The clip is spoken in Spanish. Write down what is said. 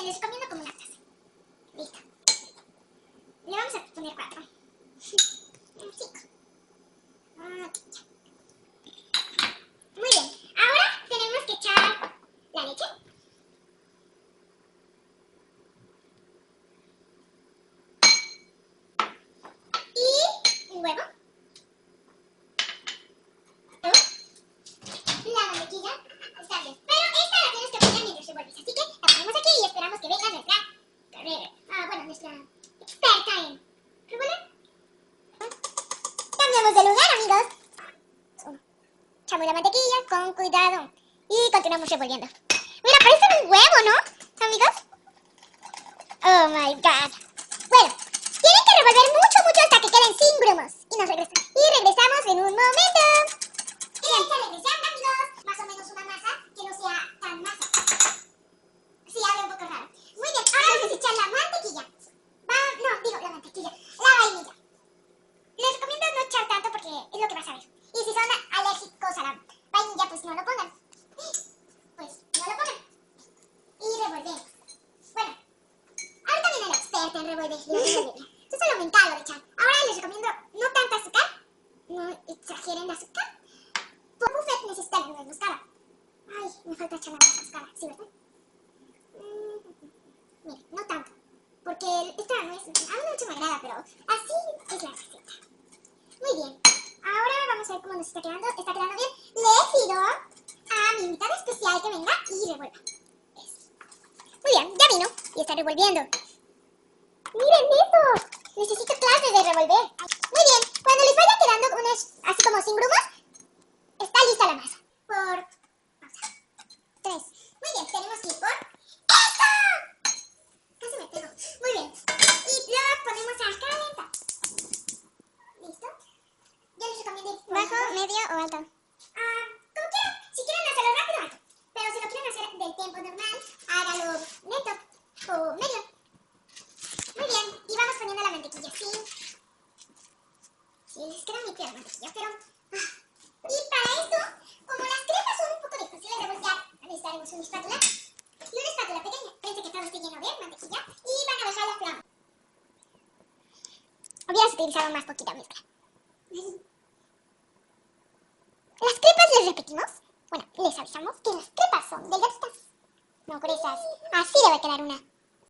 les recomiendo como una taza. Listo. Le vamos a poner 4. 5. Aquí ya. Muy bien. Ahora tenemos que echar la leche. Y un huevo. La mantequilla. Está bien. Pero esta la tienes que poner mientras revuelves. Así que la ponemos aquí y esperamos que venga nuestra experta en revolver. Cambiamos de lugar, amigos. Echamos la mantequilla con cuidado y continuamos revolviendo. Mira, parece un huevo, ¿no, amigos? Oh my god. Bueno, tienen que revolver mucho, mucho hasta que queden sin grumos. Y nos regresan. Y regresamos en un momento. Y ahí está regresando, amigos. Más o menos una masa que no sea tan masa. Sí, habla un poco raro. Muy bien, ahora vamos a echar la mantequilla. La mantequilla. La vainilla. Les recomiendo no echar tanto porque es lo que vas a ver. Y si son alérgicos a la vainilla, pues no lo pongan. Pues no lo pongan. Y revolvemos. Bueno, ahorita viene la experta en revolver. Yo solo me encargo de echar. Ahora les recomiendo no tanta azúcar. No exageren la azúcar. Por buffet necesitan nuez moscada. Ay, me falta echar la nuez moscada. Sí, ¿verdad? Mire, no tanto. Porque esta nuez a mí mucho me agrada, pero así es la receta. Muy bien. Ahora vamos a ver cómo nos está quedando. Está quedando bien. Le pido a mi invitada especial que venga y revuelva. Eso. Muy bien, ya vino y está revolviendo. ¡Miren eso! Necesito clases de revolver. Muy bien, cuando les vaya quedando unas así como sin grumos, está lista la masa. Por... pausa. 3. Muy bien, tenemos que ir por... ¡eso! Casi me pego. Muy bien. Y lo ponemos a calentar. ¿Listo? Yo les recomiendo ir ¿Bajo, medio o alto? como quieran. Si quieren hacerlo rápido, alto. Pero si lo quieren hacer del tiempo normal, hágalo lento o medio. Muy bien. Y vamos poniendo la mantequilla así. Sí, les queda muy fea la mantequilla, pero... Y para esto, como las crepas son un poco difíciles de voltear, necesitaremos una espátula. Y una espátula pequeña. Piensen que todo esté lleno de mantequilla. Y van a bajar la flama. Hubieras utilizado más poquita mezcla. Las crepas les repetimos. Bueno, les avisamos que las crepas son delgaditas, no gruesas. Así debe quedar una.